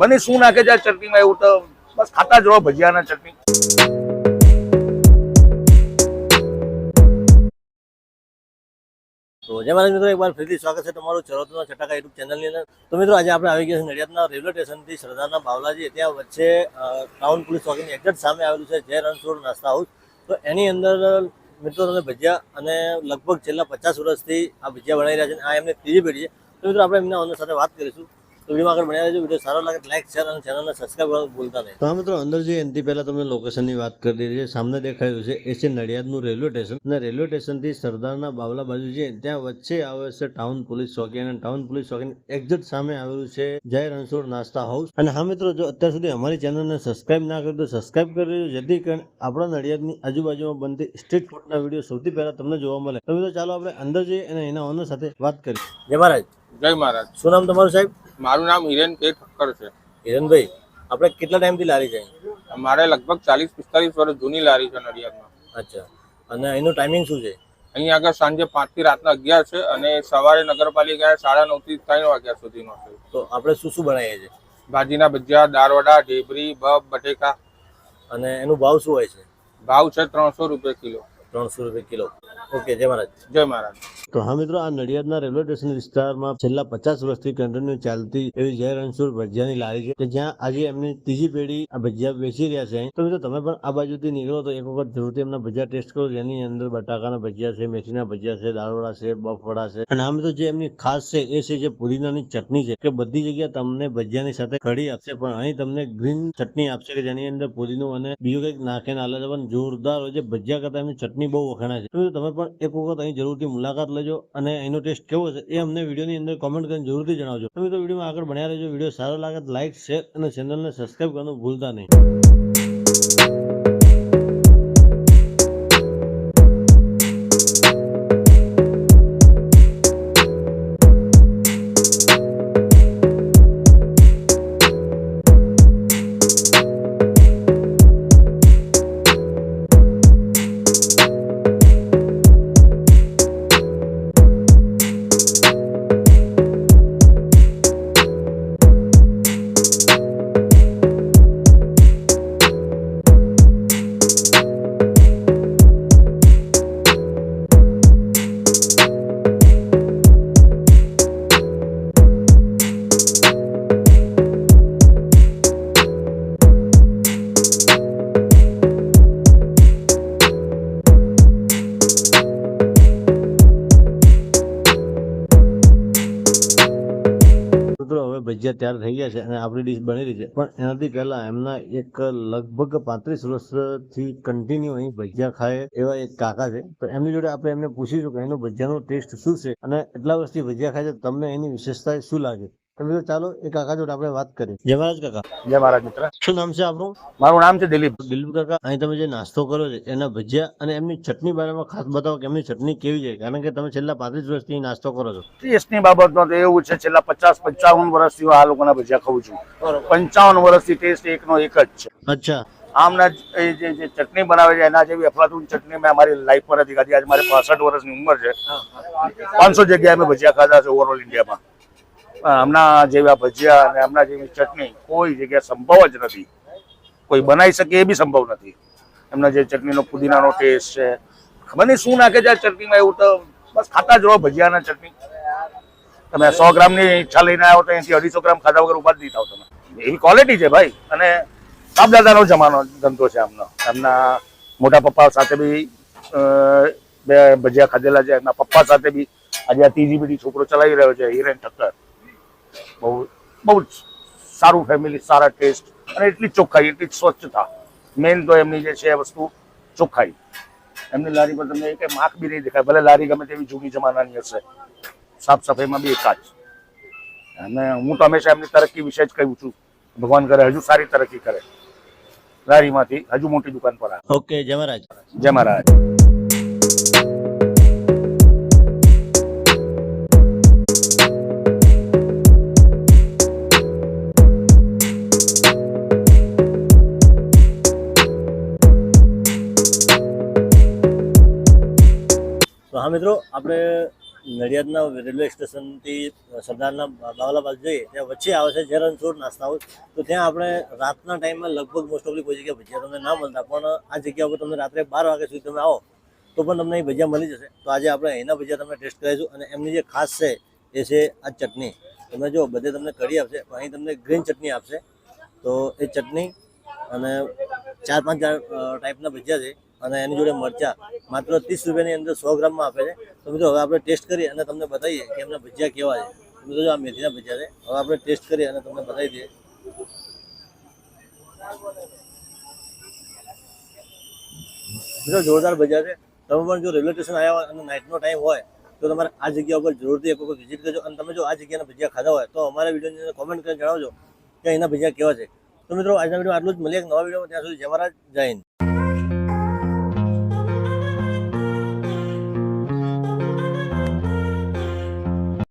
ખબર નહીં શું નાખે છે આ ચટણીમાં, એવું તો બસ ખાતા જ રહો ભજીયાના ચટણી. તો જય મહારાજ મિત્રો, એકવાર ફરીથી સ્વાગત છે તમારું ચરોતરના ચટાકા યુટ્યુબ ચેનલની અંદર. તો મિત્રો આજે આપણે આવી ગયા છે નડિયાદના રેલવે સ્ટેશનથી સરદારના બાવલાજી, ત્યાં વચ્ચે ટાઉન પોલીસ ચોકીની એક્ઝેક્ટ સામે આવેલું છે જય રણછોડ નાસ્તા હાઉસ. તો એની અંદર મિત્રો તમે ભજીયા અને લગભગ છેલ્લા 50 વર્ષથી આ ભજીયા બનાવી રહ્યા છે. આ એમની ત્રીજી પેઢી છે. તો મિત્રો આપણે એમના ઓનર સાથે વાત કરીશું. તો વિડીયો આગળ બનાવી રહેજો. વિડીયો સારો લાગે લાઈક શેર અને ચેનલને સબસ્ક્રાઈબ કરવાનું ભૂલતા નહીં. તો મિત્રો અંદર જે એનથી પહેલા તમને લોકેશનની વાત કરી દીધી છે. સામે દેખાયું છે એ છે નડિયાદનું રેલવે સ્ટેશન, અને રેલવે સ્ટેશનથી સરદારના બાવલા બાજુ છે ત્યાં વચ્ચે આવે છે ટાઉન પોલીસ ચોકી, અને ટાઉન પોલીસ ચોકીની એક્ઝેક્ટ સામે આવેલું છે જય રણછોડ નાસ્તા હાઉસ. અને હા મિત્રો, જો અત્યાર સુધી અમારી ચેનલને સબસ્ક્રાઈબ ના કર્યું તો સબસ્ક્રાઈબ કરી દેજો, જેથી કરીને આપણા નડિયાદની આજુબાજુમાં બનતી સ્ટ્રીટ ફૂડના વિડીયો સૌથી પહેલા તમને જોવા મળે. તો મિત્રો ચાલો આપણે અંદર જઈએ અને એના ઓનર સાથે વાત કરીએ. જય મહારાજ. જય મહારાજ. શું નામ તમારું સાહેબ? મારું નામ હિરેન કે ઠક્કર છે. હિરણભાઈ, આપણે કેટલા ટાઈમથી લારી છે? મારે લગભગ 40-45 વર્ષ જૂની લારી છે નડિયાદમાં. અચ્છા, અને એનું ટાઈમિંગ શું છે? અહીંયા આગળ સાંજે 5 થી રાતના 11 છે, અને સવારે નગરપાલિકાએ 9:30 થી 3 વાગ્યા સુધીનો છે. તો આપણે શું શું બનાવીએ છીએ? ભાજીના ભજીયા, દાળવડા, ઢેબરી, બબ, બટેકા. અને એનું ભાવ શું હોય છે? ભાવ છે 300 રૂપિયા કિલો. 300 રૂપિયા કિલો. ઓકે, જય મહારાજ. જય મહારાજ. તો હા મિત્રો, આ નડિયાદના રેલવે સ્ટેશન વિસ્તારમાં છેલ્લા 50 વર્ષથી કન્ટિન્યુ ચાલતી એવી જય રણછોડ ભજીયાની લારી છે, કે જ્યાં આજે એમની ત્રીજી પેઢી આ ભજીયા વેચી રહ્યા છે. તો મિત્રો તમે પણ આ બાજુથી નીકળો તો એક વખત જરૂરથી એમના ભજીયા ટેસ્ટ કરો, જેની અંદર બટાકાના ભજીયા છે, મેથીના ભજીયા છે, દાળવડા છે, બફવડા છે. અને આ મિત્રો જે એમની ખાસ છે એ છે જે પુદીનાની ચટણી છે, કે બધી જગ્યા તમને ભજીયાની સાથે કઢી આપશે, પણ અહીં તમને ગ્રીન ચટણી આપશે, કે જેની અંદર પુદીનો અને બીજું કંઈક નાખીને આલે છે. પણ જોરદાર હોય છે ભજીયા કરતા એમની ચટણી બહુ વખણાય છે. તો તમે પણ એક વખત અહીં જરૂરથી મુલાકાત લેજો, અને એનો ટેસ્ટ કેવો છે એ અમને વિડીયોની અંદર કોમેન્ટ કરીને જરૂરથી જણાવજો. તમે તો વિડીયોમાં આગળ બન્યા રહેજો. વિડીયો સારો લાગે તો લાઈક શેર અને ચેનલને સબસ્ક્રાઈબ કરવાનું ભૂલતા નહીં. હવે ભજીયા તૈયાર થઈ ગયા છે અને આપણી ડીશ બની રહી છે. પણ એનાથી પહેલા એમના એક લગભગ 35 વર્ષથી કન્ટિન્યુ અહીં ભજીયા ખાય એવા એક કાકા છે. તો એમની જોડે આપણે એમને પૂછીશું કે એનો ભજીયાનો ટેસ્ટ શું છે, અને એટલા વર્ષથી ભજીયા ખાય છે, તમને એની વિશેષતા શું લાગે. તો ચાલો એ કાકા જોડે આપણે વાત કરીએ. જય મહારાજ કાકા. જય મહારાજ મિત્ર. શું નામ છે આપણું? મારું નામ છે દિલીપ. દિલીપ કાકા, અહીં તમે જે નાસ્તો કર્યો છે એના ભજીયા અને એમની ચટણી બારેમાં ખાસ બતાવો કે એમની ચટણી કેવી છે, કારણ કે તમે છેલ્લા 35 વર્ષથી નાસ્તો કરો છો. ટેસ્ટની બાબતમાં તો એવું છે, છેલ્લા 50-55 વર્ષથી આ લોકોના ભજીયા ખાઉં છું. 55 વર્ષથી ટેસ્ટ એકનો એક જ છે. અચ્છા. આમના જે ચટણી બનાવે છે એના જેવી અફલાતુન ચટણી મેં અમારી લાઈફમાં નથી ખાધી. આજે મારી 65 વર્ષની ઉંમર છે. 500 જગ્યાએ મેં ભજીયા ખાધા છે ઓવરઓલ ઇન્ડિયામાં. હમણાં જેવા ભજીયા અને હમણાં જેવી ચટણી કોઈ જગ્યાએ સંભવ જ નથી. કોઈ બનાવી શકે એ બી સંભવ નથી. એમના જે ચટણીનો પુદીનાનો ટેસ્ટ છે, ખબર નહીં શું નાખે છે આ ચટણીમાં, એવું તો બસ ખાતા જ રહો ભજીયાના ચટણી. તમે 100 ગ્રામની ઈચ્છા લઈને આવ્યો તો અહીંથી 250 ગ્રામ ખાધા વગર ઉભા જ નહીં થાવ તમે. એવી ક્વોલિટી છે ભાઈ. અને બાપ દાદાનો જમાનો ધંધો છે આમનો. એમના મોટા પપ્પા સાથે બી બે ભજીયા ખાધેલા છે. એમના પપ્પા સાથે બી આજે આ ત્રીજી પેઢી છોકરો ચલાવી રહ્યો છે, હિરેન ઠક્કર. બહુ જ સારું ફેમિલી, સારા ટેસ્ટ, અને એટલી ચોખ્ખાઈ, એટલી સ્વચ્છતા. મેઇન તો એમની જે છે એ વસ્તુ ચોખ્ખાઈ. એમની લારી પર તમને કંઈ માખ બી નહીં દેખાય, ભલે લારી ગમે તેવી જૂની જમાનાની હશે, સાફ સફાઈમાં બી એકાદ. અને હું તો હંમેશા એમની તરક્કી વિશે જ કહું છું. ભગવાન કરે હજુ સારી તરક્કી કરે, લારીમાંથી હજુ મોટી દુકાન પર આવે. ઓકે, જય મહારાજ. જય મહારાજ. તો હા મિત્રો, આપણે નડિયાદના રેલવે સ્ટેશનથી સરદારના બાવલા બાજુ જઈએ ત્યાં વચ્ચે આવે છે જય રણછોડ નાસ્તા હાઉસ. તો ત્યાં આપણે રાતના ટાઈમમાં લગભગ મોસ્ટ ઓફલી કોઈ જગ્યાએ ભજીયા તમને ના મળતા, પણ આ જગ્યા ઉપર તમને રાત્રે 12 વાગ્યા સુધી તમે આવો તો પણ તમને અહીં ભજીયા મળી જશે. તો આજે આપણે અહીંના ભજીયા તમને ટેસ્ટ કરાવીશું અને એમની જે ખાસ છે એ છે આ ચટણી. તમે જો બધે તમને કઢી આપશે, પણ અહીં તમને ગ્રીન ચટણી આપશે. તો એ ચટણી અને 4-5 ટાઈપના ભજીયા છે અને એની જોડે મરચાં માત્ર 30 રૂપિયાની અંદર 100 ગ્રામમાં આપે છે. તો મિત્રો હવે આપણે ટેસ્ટ કરી અને તમને બતાવીએ કે એમના ભજીયા કેવા છે. મિત્રો જો આ મેથીના ભજીયા છે, હવે આપણે ટેસ્ટ કરી અને તમને બતાવી દઈએ. મિત્રો જોરદાર ભજીયા છે. તમે પણ જો રેલવે સ્ટેશન આવ્યા હોય અને નાઇટનો ટાઈમ હોય તો તમારે આ જગ્યા ઉપર જરૂરથી એક વખત વિઝિટ કરજો. અને તમે જો આ જગ્યાના ભજીયા ખાધા હોય તો અમારા વિડીયોની અંદર કોમેન્ટ કરીને જણાવજો કે અહીંના ભજીયા કેવા છે. તો મિત્રો આજના વિડીયો આટલું જ. મળીએ એક નવા વિડીયોમાં. ત્યાં સુધી જય મહારાજ, જય હિન્દ.